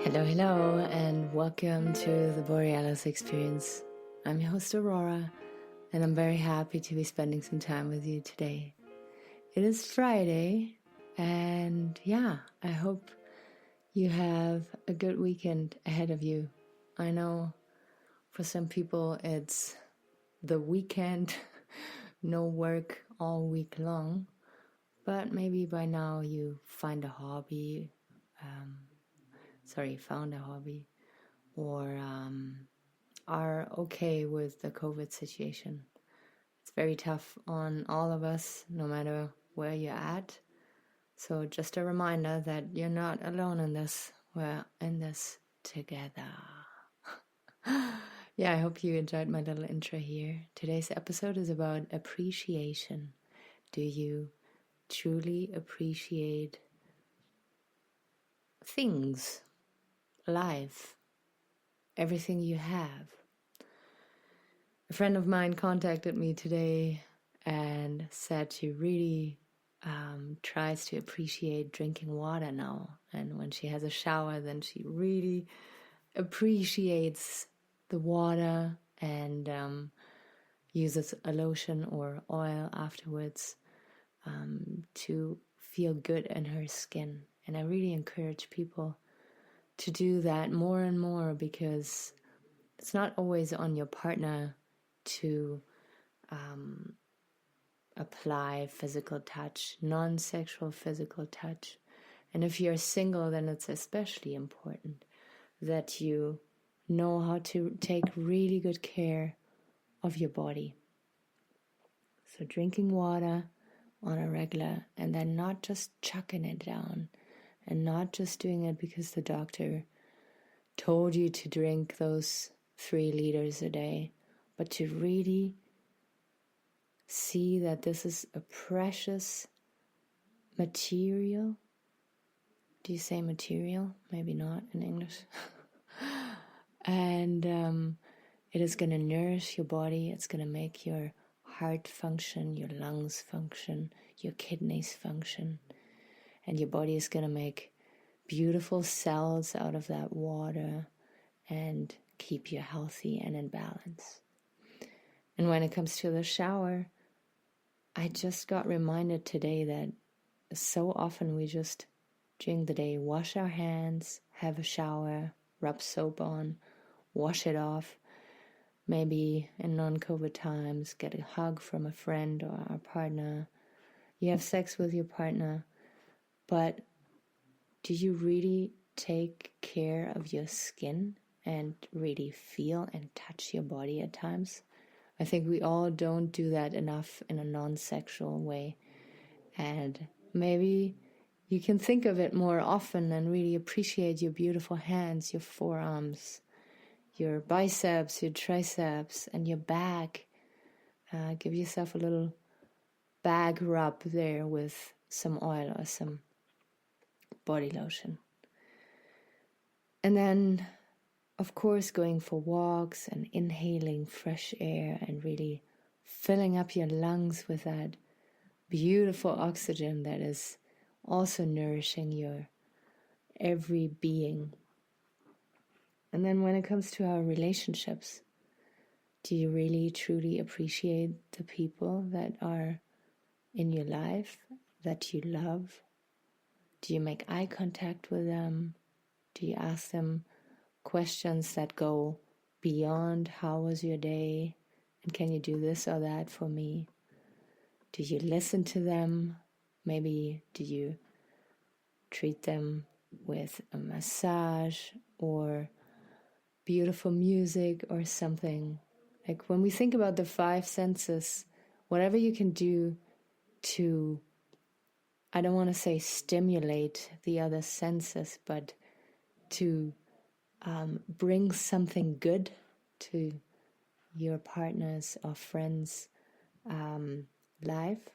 Hello, and welcome to the Borealis Experience. I'm your host, Aurora, and I'm very happy to be spending some time with you today. It is Friday, and I hope you have a good weekend ahead of you. I know for some people it's the weekend, no work all week long, but maybe by now you found a hobby, or are okay with the COVID situation. It's very tough on all of us, no matter where you're at. So just a reminder that you're not alone in this. We're in this together. I hope you enjoyed my little intro here. Today's episode is about appreciation. Do you truly appreciate things, life, everything you have? A friend of mine contacted me today and said she really tries to appreciate drinking water now. And when she has a shower, then she really appreciates the water and uses a lotion or oil afterwards to feel good in her skin. And I really encourage people to do that more and more, because it's not always on your partner to apply physical touch, non-sexual physical touch. And if you're single, then it's especially important that you know how to take really good care of your body. So drinking water on a regular, and then not just chucking it down, and not just doing it because the doctor told you to drink those 3 liters a day, but to really see that this is a precious material. Do you say material? Maybe not in English. And it is going to nourish your body. It's going to make your heart function, your lungs function, your kidneys function. And your body is going to make beautiful cells out of that water and keep you healthy and in balance. And when it comes to the shower, I just got reminded today that so often we just, during the day, wash our hands, have a shower, rub soap on, wash it off. Maybe in non-COVID times, get a hug from a friend or our partner. You have sex with your partner, but do you really take care of your skin and really feel and touch your body at times? I think we all don't do that enough in a non-sexual way. And maybe you can think of it more often and really appreciate your beautiful hands, your forearms, your biceps, your triceps, and your back. Give yourself a little back rub there with some oil or some body lotion. And then, of course, going for walks and inhaling fresh air and really filling up your lungs with that beautiful oxygen that is also nourishing your every being. And then when it comes to our relationships, do you really truly appreciate the people that are in your life, that you love? Do you make eye contact with them? Do you ask them questions that go beyond how was your day and can you do this or that for me? Do you listen to them? Maybe do you treat them with a massage or beautiful music or something? Like when we think about the 5 senses, whatever you can do to, I don't want to say stimulate the other senses, but to bring something good to your partner's or friend's life,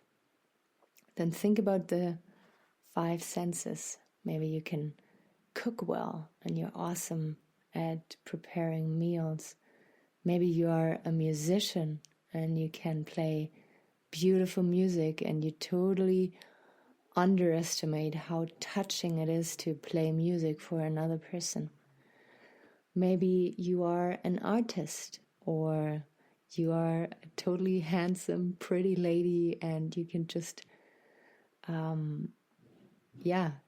then think about the 5 senses. Maybe you can cook well and you're awesome at preparing meals. Maybe you are a musician and you can play beautiful music and you totally underestimate how touching it is to play music for another person. Maybe you are an artist, or you are a totally handsome, pretty lady, and you can just,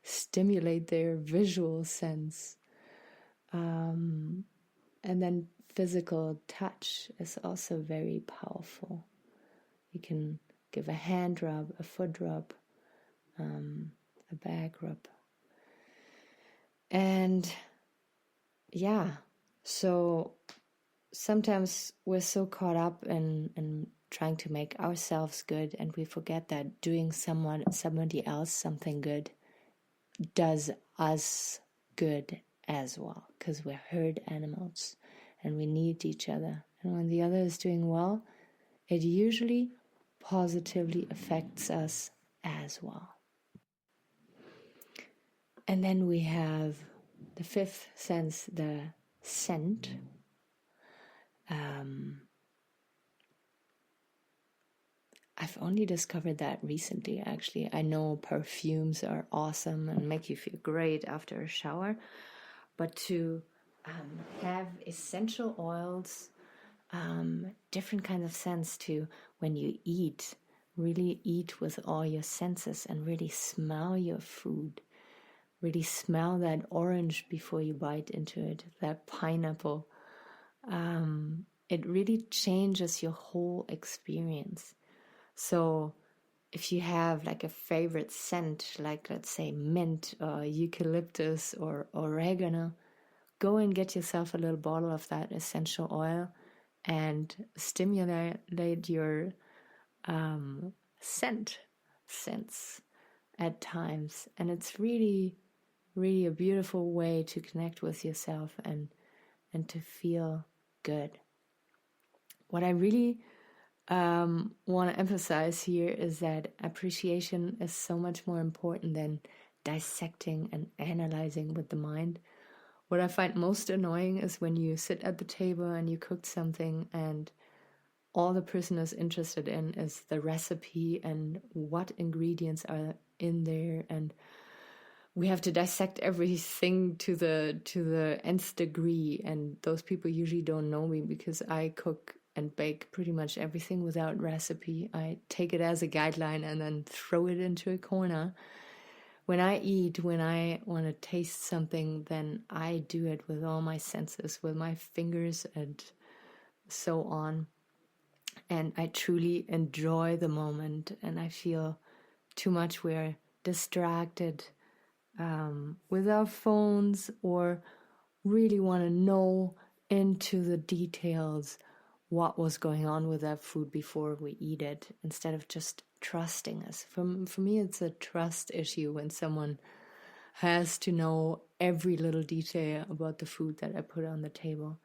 stimulate their visual sense. And then physical touch is also very powerful. You can give a hand rub, a foot rub, a back rub. And so sometimes we're so caught up in trying to make ourselves good, and we forget that doing somebody else something good does us good as well, because we're herd animals and we need each other. And when the other is doing well, it usually positively affects us as well. And then we have the fifth sense, the scent. I've only discovered that recently, actually. I know perfumes are awesome and make you feel great after a shower, but to have essential oils, different kinds of scents to when you eat, really eat with all your senses and really smell your food. Really smell that orange before you bite into it, that pineapple. It really changes your whole experience. So if you have like a favorite scent, like let's say mint or eucalyptus or oregano, go and get yourself a little bottle of that essential oil and stimulate your sense at times. And it's really, really a beautiful way to connect with yourself and to feel good. What I really want to emphasize here is that appreciation is so much more important than dissecting and analyzing with the mind. What I find most annoying is when you sit at the table and you cooked something and all the person is interested in is the recipe and what ingredients are in there, and we have to dissect everything to the nth degree. And those people usually don't know me because I cook and bake pretty much everything without recipe. I take it as a guideline and then throw it into a corner. When I eat, when I want to taste something, then I do it with all my senses, with my fingers and so on. And I truly enjoy the moment, and I feel too much we're distracted with our phones, or really want to know into the details what was going on with that food before we eat it, instead of just trusting us. For me, it's a trust issue when someone has to know every little detail about the food that I put on the table.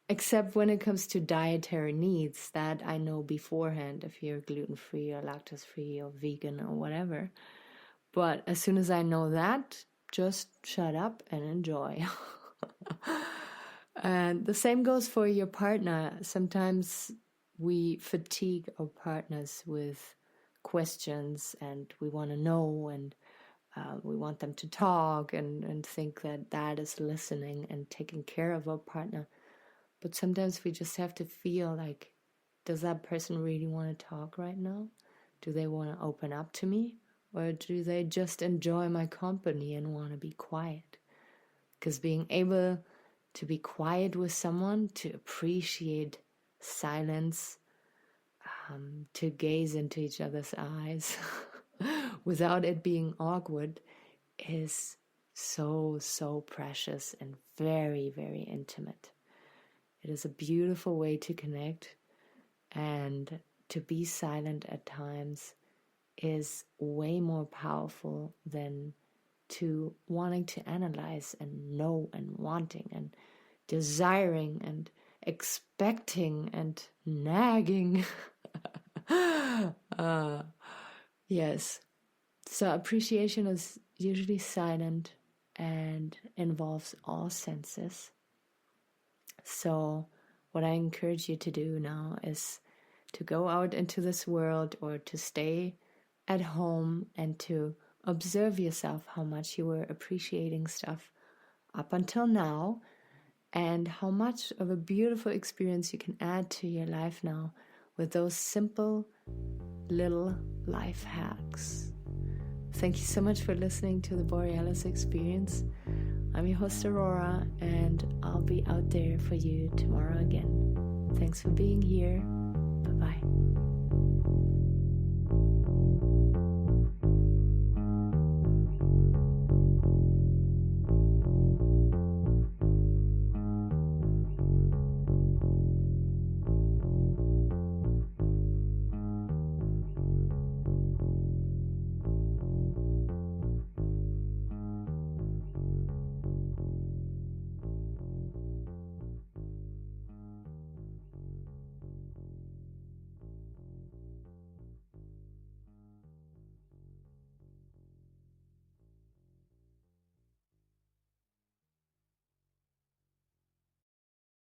Except when it comes to dietary needs that I know beforehand, if you're gluten-free or lactose-free or vegan or whatever. But as soon as I know that, just shut up and enjoy. And the same goes for your partner. Sometimes we fatigue our partners with questions, and we want to know, and we want them to talk and think that is listening and taking care of our partner. But sometimes we just have to feel like, does that person really want to talk right now? Do they want to open up to me? Or do they just enjoy my company and want to be quiet? Because being able to be quiet with someone, to appreciate silence, to gaze into each other's eyes without it being awkward, is so, so precious and very, very intimate. It is a beautiful way to connect, and to be silent at times is way more powerful than to wanting to analyze and know and wanting and desiring and expecting and nagging. Yes. So appreciation is usually silent and involves all senses. So what I encourage you to do now is to go out into this world, or to stay at home and to observe yourself, how much you were appreciating stuff up until now, and how much of a beautiful experience you can add to your life now with those simple little life hacks. Thank you so much for listening to the Borealis Experience. I'm your host Aurora, and I'll be out there for you tomorrow again. Thanks for being here. Bye-bye.